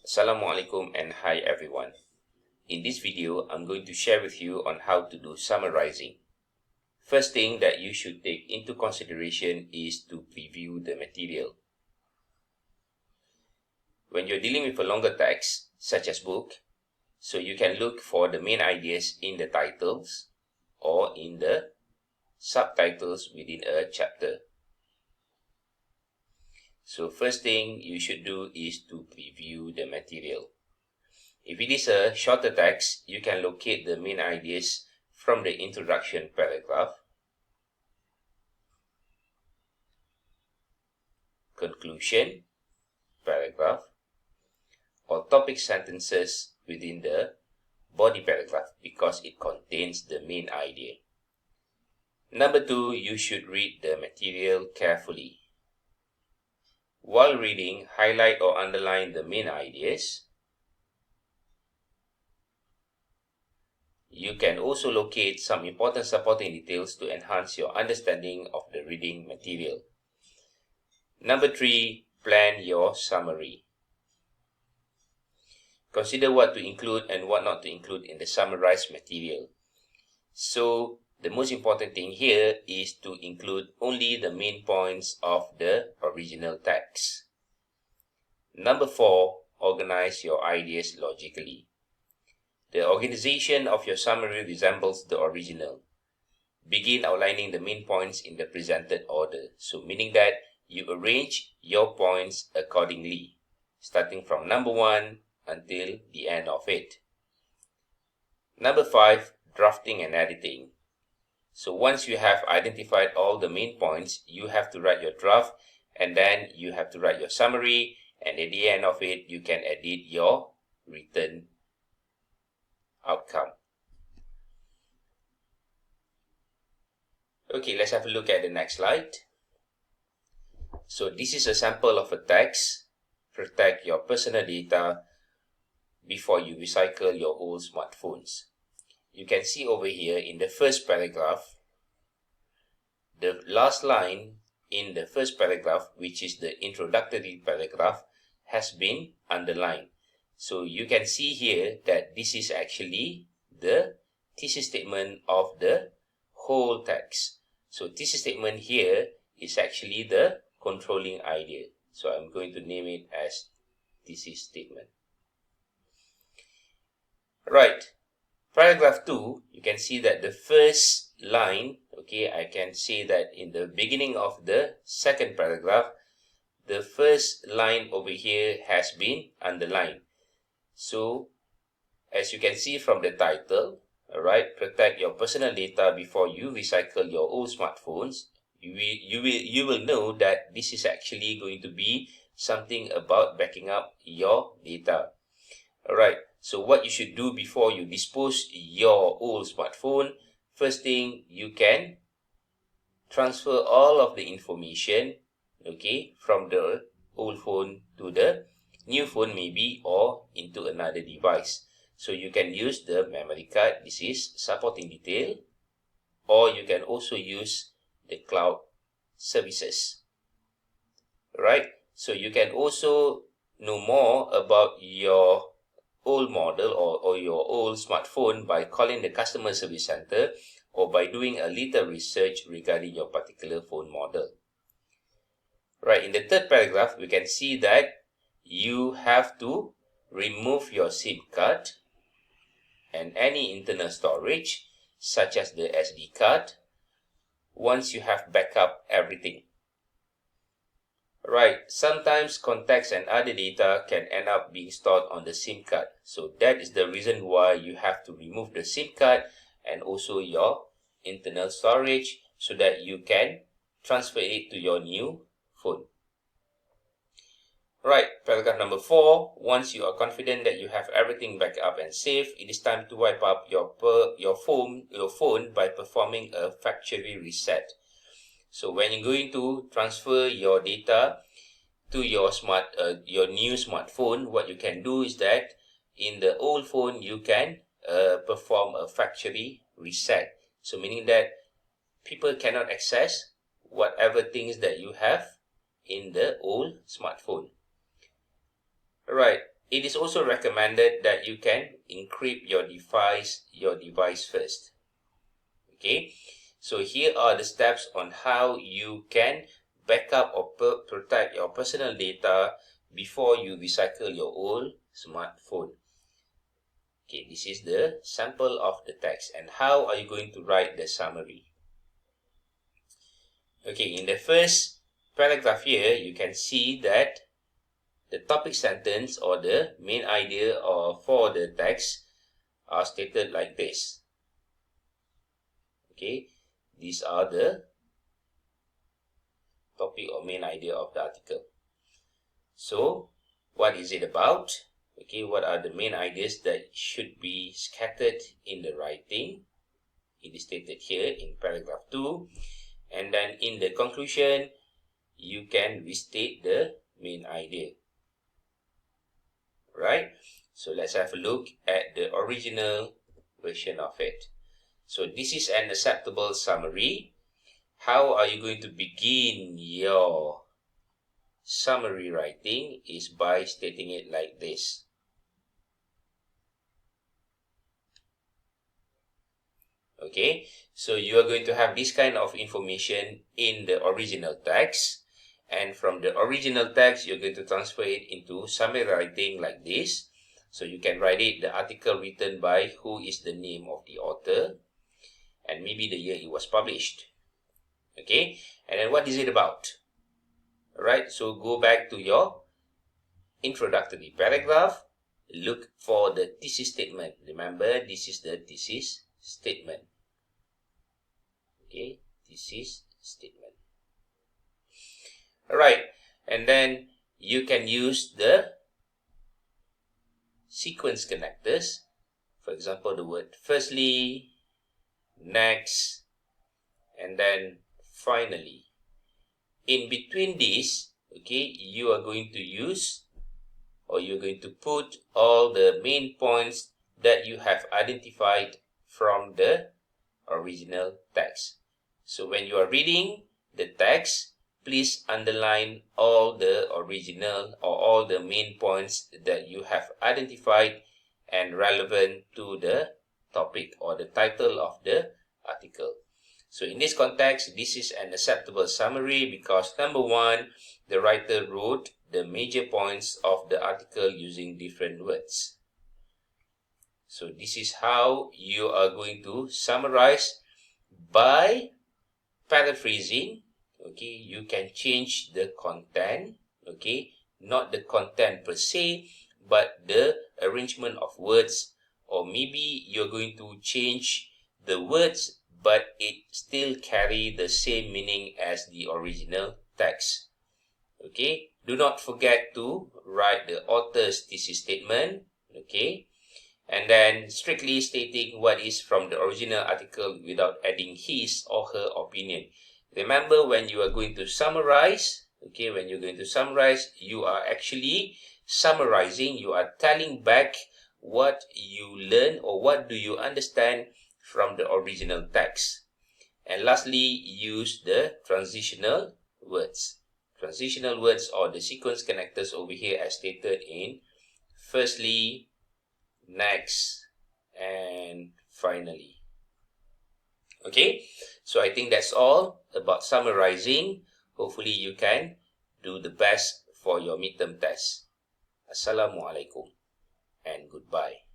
Assalamualaikum and hi everyone. In this video, I'm going to share with you on how to do summarizing. First thing that you should take into consideration is to preview the material. When you're dealing with a longer text, such as book, so you can look for the main ideas in the titles or in the subtitles within a chapter. So first thing you should do is to preview the material. If it is a shorter text, you can locate the main ideas from the introduction paragraph, conclusion paragraph, or topic sentences within the body paragraph because it contains the main idea. Number 2, you should read the material carefully. While reading, highlight or underline the main ideas. You can also locate some important supporting details to enhance your understanding of the reading material. Number 3, plan your summary. Consider what to include and what not to include in the summarized material. So, the most important thing here is to include only the main points of the original text. Number 4, organize your ideas logically. The organization of your summary resembles the original. Begin outlining the main points in the presented order. So meaning that you arrange your points accordingly, starting from number 1 until the end of it. Number 5, drafting and editing. So once you have identified all the main points, you have to write your draft and then you have to write your summary, and at the end of it, you can edit your written outcome. Okay, let's have a look at the next slide. So this is a sample of a text. Protect your personal data before you recycle your old smartphones. You can see over here in the first paragraph, the last line in the first paragraph, which is the introductory paragraph, has been underlined. So you can see here that this is actually the thesis statement of the whole text. So thesis statement here is actually the controlling idea. So I'm going to name it as thesis statement. Right. Paragraph 2, you can see that the first line, okay, I can say that in the beginning of the second paragraph, the first line over here has been underlined. So, as you can see from the title, alright, protect your personal data before you recycle your old smartphones. You will know that this is actually going to be something about backing up your data. Alright, so what you should do before you dispose your old smartphone, first thing, you can transfer all of the information, okay, from the old phone to the new phone maybe, or into another device. So you can use the memory card, this is supporting detail, or you can also use the cloud services. Right, so you can also know more about your old model or your old smartphone by calling the customer service center or by doing a little research regarding your particular phone model. Right, in the third paragraph, we can see that you have to remove your SIM card and any internal storage, such as the SD card, once you have backed up everything. Right, sometimes contacts and other data can end up being stored on the SIM card. So that is the reason why you have to remove the SIM card and also your internal storage so that you can transfer it to your new phone. Right, paragraph number 4, once you are confident that you have everything backed up and safe, it is time to wipe up your phone by performing a factory reset. So when you're going to transfer your data to your new smartphone, what you can do is that in the old phone you can perform a factory reset. So meaning that people cannot access whatever things that you have in the old smartphone. Right. it is also recommended that you can encrypt your device first. Okay, so here are the steps on how you can backup or protect your personal data before you recycle your old smartphone. Okay, this is the sample of the text. And how are you going to write the summary? Okay, in the first paragraph here, you can see that the topic sentence or the main idea for the text are stated like this. Okay, these are the topic or main idea of the article. So, what is it about? Okay, what are the main ideas that should be scattered in the writing? It is stated here in paragraph 2. And then in the conclusion, you can restate the main idea. Right? So let's have a look at the original version of it. So this is an acceptable summary. How are you going to begin your summary writing is by stating it like this. Okay, so you are going to have this kind of information in the original text, and from the original text you're going to transfer it into summary writing like this. So you can write it, the article written by, who is the name of the author, and maybe the year it was published. Okay, and then what is it about? Alright, so go back to your introductory paragraph, look for the thesis statement. Remember, this is the thesis statement. Okay, thesis statement. Alright, and then you can use the sequence connectors. For example, the word firstly, next, and then finally. In between these, okay, you are going to use, or you're going to put all the main points that you have identified from the original text. So when you are reading the text, please underline all the original or all the main points that you have identified and relevant to the topic or the title of the article. So in this context, this is an acceptable summary because number one, the writer wrote the major points of the article using different words. So this is how you are going to summarize by paraphrasing. Okay, you can change the content, okay, not the content per se, but the arrangement of words, or maybe you're going to change the words but it still carry the same meaning as the original text. Okay, do not forget to write the author's thesis statement, okay, and then strictly stating what is from the original article without adding his or her opinion. Remember, when you are going to summarize, okay, when you're going to summarize, you are actually summarizing, you are telling back what you learn or what do you understand from the original text. And lastly, use the transitional words. Transitional words or the sequence connectors over here as stated in firstly, next, and finally. Okay, so I think that's all about summarizing. Hopefully you can do the best for your midterm test. Assalamualaikum and goodbye.